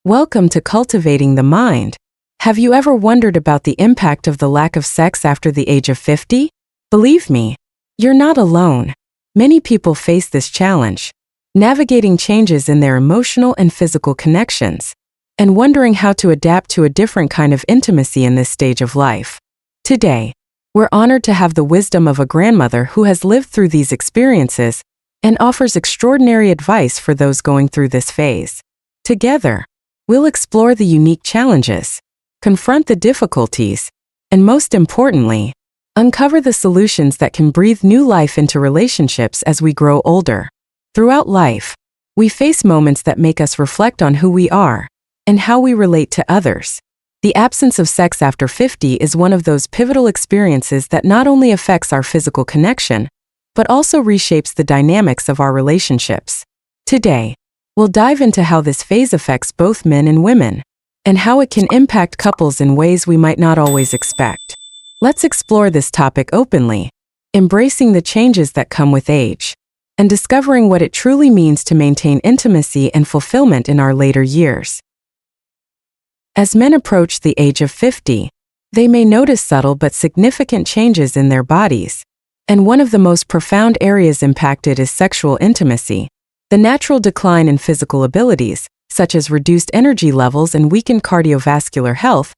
Welcome to Cultivating the Mind. Have you ever wondered about the impact of the lack of sex after the age of 50? Believe me, you're not alone. Many people face this challenge, navigating changes in their emotional and physical connections, and wondering how to adapt to a different kind of intimacy in this stage of life. Today, we're honored to have the wisdom of a grandmother who has lived through these experiences and offers extraordinary advice for those going through this phase. Together, we'll explore the unique challenges, confront the difficulties, and most importantly, uncover the solutions that can breathe new life into relationships as we grow older. Throughout life, we face moments that make us reflect on who we are and how we relate to others. The absence of sex after 50 is one of those pivotal experiences that not only affects our physical connection, but also reshapes the dynamics of our relationships. Today, we'll dive into how this phase affects both men and women, and how it can impact couples in ways we might not always expect. Let's explore this topic openly, embracing the changes that come with age, and discovering what it truly means to maintain intimacy and fulfillment in our later years. As men approach the age of 50, they may notice subtle but significant changes in their bodies, and one of the most profound areas impacted is sexual intimacy. The natural decline in physical abilities, such as reduced energy levels and weakened cardiovascular health,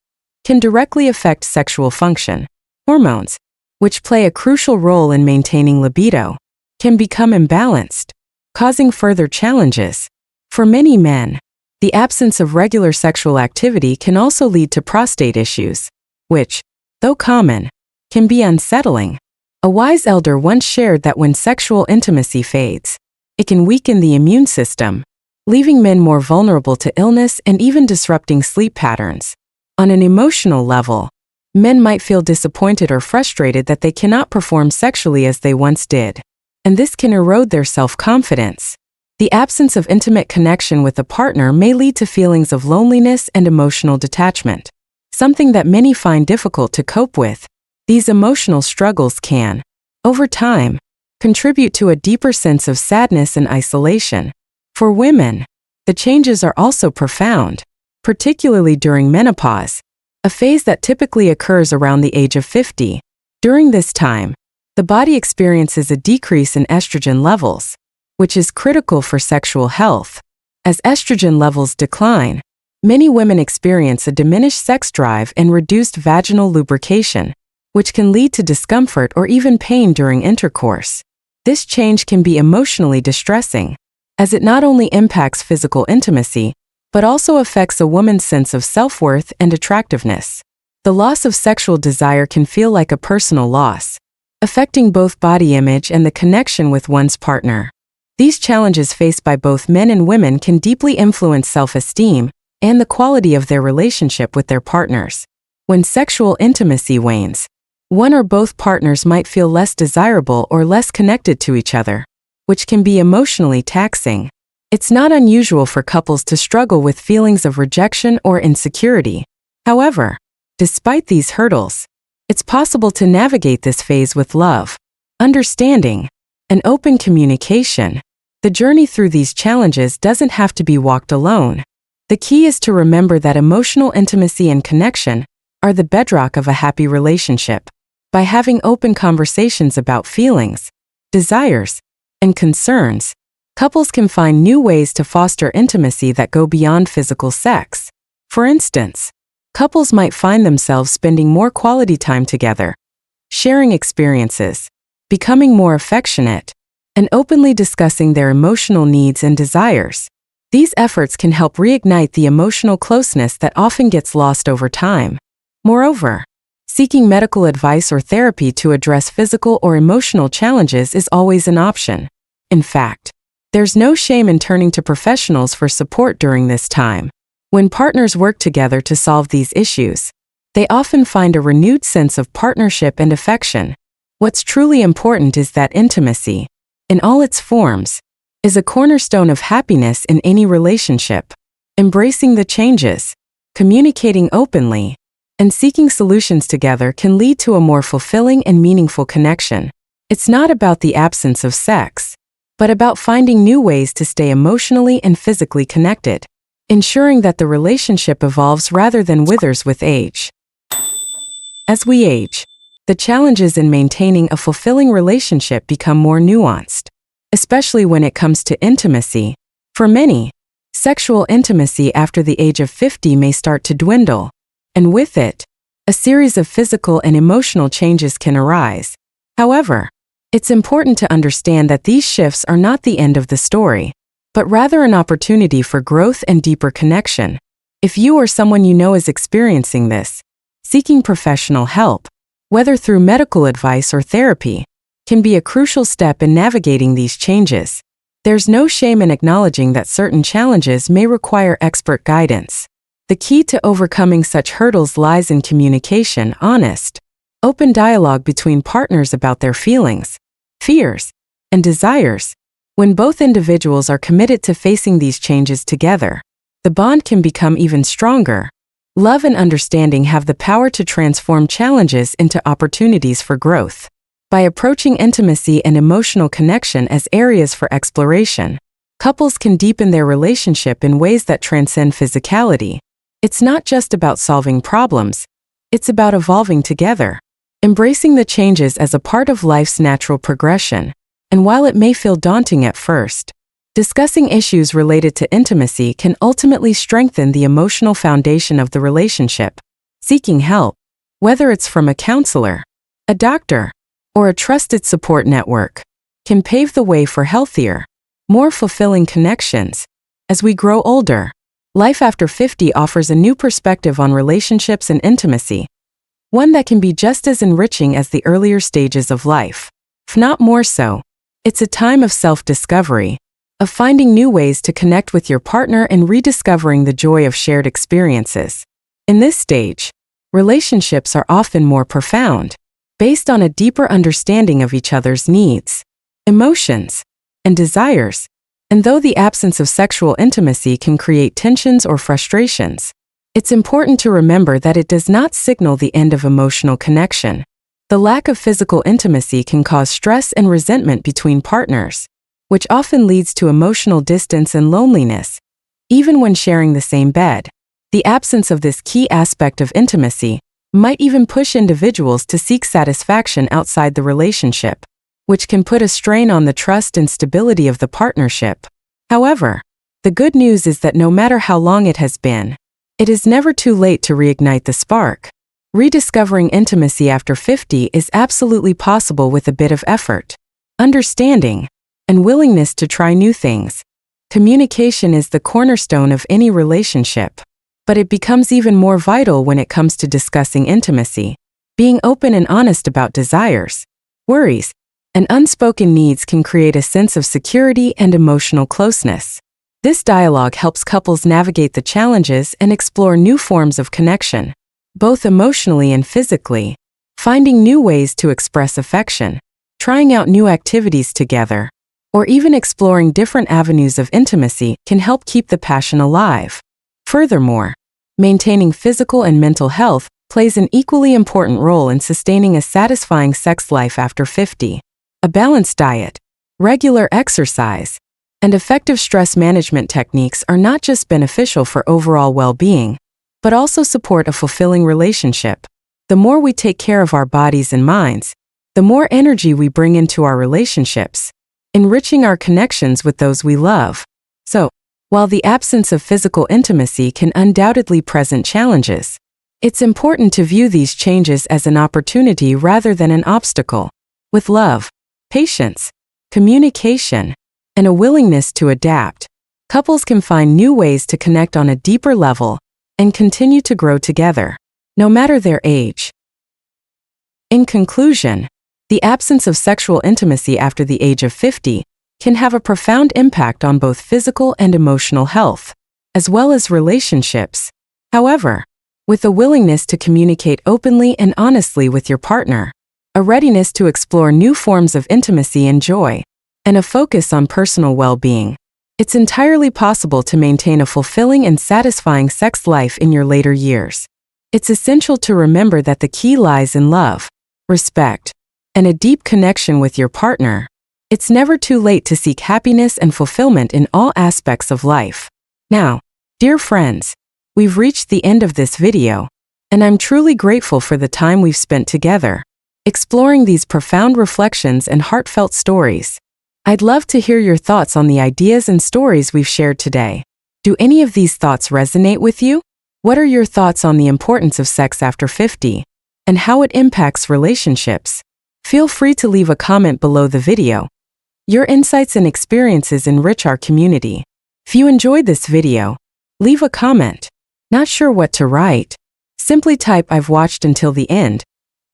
can directly affect sexual function. Hormones, which play a crucial role in maintaining libido, can become imbalanced, causing further challenges. For many men, the absence of regular sexual activity can also lead to prostate issues, which, though common, can be unsettling. A wise elder once shared that when sexual intimacy fades, it can weaken the immune system, leaving men more vulnerable to illness and even disrupting sleep patterns. On an emotional level, men might feel disappointed or frustrated that they cannot perform sexually as they once did, and this can erode their self-confidence. The absence of intimate connection with a partner may lead to feelings of loneliness and emotional detachment, something that many find difficult to cope with. These emotional struggles can, over time, contribute to a deeper sense of sadness and isolation. For women, the changes are also profound, particularly during menopause, a phase that typically occurs around the age of 50. During this time, the body experiences a decrease in estrogen levels, which is critical for sexual health. As estrogen levels decline, many women experience a diminished sex drive and reduced vaginal lubrication, which can lead to discomfort or even pain during intercourse. This change can be emotionally distressing, as it not only impacts physical intimacy, but also affects a woman's sense of self-worth and attractiveness. The loss of sexual desire can feel like a personal loss, affecting both body image and the connection with one's partner. These challenges faced by both men and women can deeply influence self-esteem and the quality of their relationship with their partners. When sexual intimacy wanes, one or both partners might feel less desirable or less connected to each other, which can be emotionally taxing. It's not unusual for couples to struggle with feelings of rejection or insecurity. However, despite these hurdles, it's possible to navigate this phase with love, understanding, and open communication. The journey through these challenges doesn't have to be walked alone. The key is to remember that emotional intimacy and connection are the bedrock of a happy relationship. By having open conversations about feelings, desires, and concerns, couples can find new ways to foster intimacy that go beyond physical sex. For instance, couples might find themselves spending more quality time together, sharing experiences, becoming more affectionate, and openly discussing their emotional needs and desires. These efforts can help reignite the emotional closeness that often gets lost over time. Moreover, seeking medical advice or therapy to address physical or emotional challenges is always an option. In fact, there's no shame in turning to professionals for support during this time. When partners work together to solve these issues, they often find a renewed sense of partnership and affection. What's truly important is that intimacy, in all its forms, is a cornerstone of happiness in any relationship. Embracing the changes, communicating openly, and seeking solutions together can lead to a more fulfilling and meaningful connection. It's not about the absence of sex, but about finding new ways to stay emotionally and physically connected. ensuring that the relationship evolves rather than withers with age. As we age, the challenges in maintaining a fulfilling relationship become more nuanced, especially when it comes to intimacy. For many, sexual intimacy after the age of 50 may start to dwindle, and with it, a series of physical and emotional changes can arise. However, it's important to understand that these shifts are not the end of the story, but rather an opportunity for growth and deeper connection. If you or someone you know is experiencing this, seeking professional help, whether through medical advice or therapy, can be a crucial step in navigating these changes. There's no shame in acknowledging that certain challenges may require expert guidance. The key to overcoming such hurdles lies in communication, honest, open dialogue between partners about their feelings, fears, and desires. When both individuals are committed to facing these changes together, the bond can become even stronger. Love and understanding have the power to transform challenges into opportunities for growth. By approaching intimacy and emotional connection as areas for exploration, couples can deepen their relationship in ways that transcend physicality. It's not just about solving problems, it's about evolving together, embracing the changes as a part of life's natural progression. And while it may feel daunting at first, discussing issues related to intimacy can ultimately strengthen the emotional foundation of the relationship. Seeking help, whether it's from a counselor, a doctor, or a trusted support network, can pave the way for healthier, more fulfilling connections. As we grow older, life after 50 offers a new perspective on relationships and intimacy, one that can be just as enriching as the earlier stages of life, if not more so. It's a time of self-discovery, of finding new ways to connect with your partner and rediscovering the joy of shared experiences. In this stage, relationships are often more profound, based on a deeper understanding of each other's needs, emotions, and desires. And though the absence of sexual intimacy can create tensions or frustrations, it's important to remember that it does not signal the end of emotional connection. The lack of physical intimacy can cause stress and resentment between partners, which often leads to emotional distance and loneliness, even when sharing the same bed. The absence of this key aspect of intimacy might even push individuals to seek satisfaction outside the relationship, which can put a strain on the trust and stability of the partnership. However, the good news is that no matter how long it has been, it is never too late to reignite the spark. Rediscovering intimacy after 50 is absolutely possible with a bit of effort, understanding, and willingness to try new things. Communication is the cornerstone of any relationship, but it becomes even more vital when it comes to discussing intimacy. Being open and honest about desires, worries, and unspoken needs can create a sense of security and emotional closeness. This dialogue helps couples navigate the challenges and explore new forms of connection, both emotionally and physically. Finding new ways to express affection, trying out new activities together, or even exploring different avenues of intimacy can help keep the passion alive. Furthermore, maintaining physical and mental health plays an equally important role in sustaining a satisfying sex life after 50. A balanced diet, regular exercise, and effective stress management techniques are not just beneficial for overall well-being, but also support a fulfilling relationship. The more we take care of our bodies and minds, the more energy we bring into our relationships, enriching our connections with those we love. So, while the absence of physical intimacy can undoubtedly present challenges, it's important to view these changes as an opportunity rather than an obstacle. With love, patience, communication, and a willingness to adapt, couples can find new ways to connect on a deeper level and continue to grow together, no matter their age. In conclusion, the absence of sexual intimacy after the age of 50 can have a profound impact on both physical and emotional health, as well as relationships. However, with a willingness to communicate openly and honestly with your partner, a readiness to explore new forms of intimacy and joy, and a focus on personal well-being, it's entirely possible to maintain a fulfilling and satisfying sex life in your later years. It's essential to remember that the key lies in love, respect, and a deep connection with your partner. It's never too late to seek happiness and fulfillment in all aspects of life. Now, Dear friends, we've reached the end of this video, and I'm truly grateful for the time we've spent together, exploring these profound reflections and heartfelt stories. I'd love to hear your thoughts on the ideas and stories we've shared today. Do any of these thoughts resonate with you? What are your thoughts on the importance of sex after 50 and how it impacts relationships? Feel free to leave a comment below the video. Your insights and experiences enrich our community. If you enjoyed this video, leave a comment. Not sure what to write? Simply type "I've watched until the end,"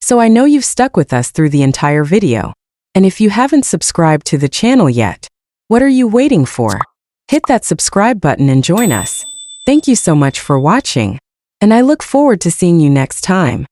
so I know you've stuck with us through the entire video. And if you haven't subscribed to the channel yet, what are you waiting for? Hit that subscribe button and join us. Thank you so much for watching, and I look forward to seeing you next time.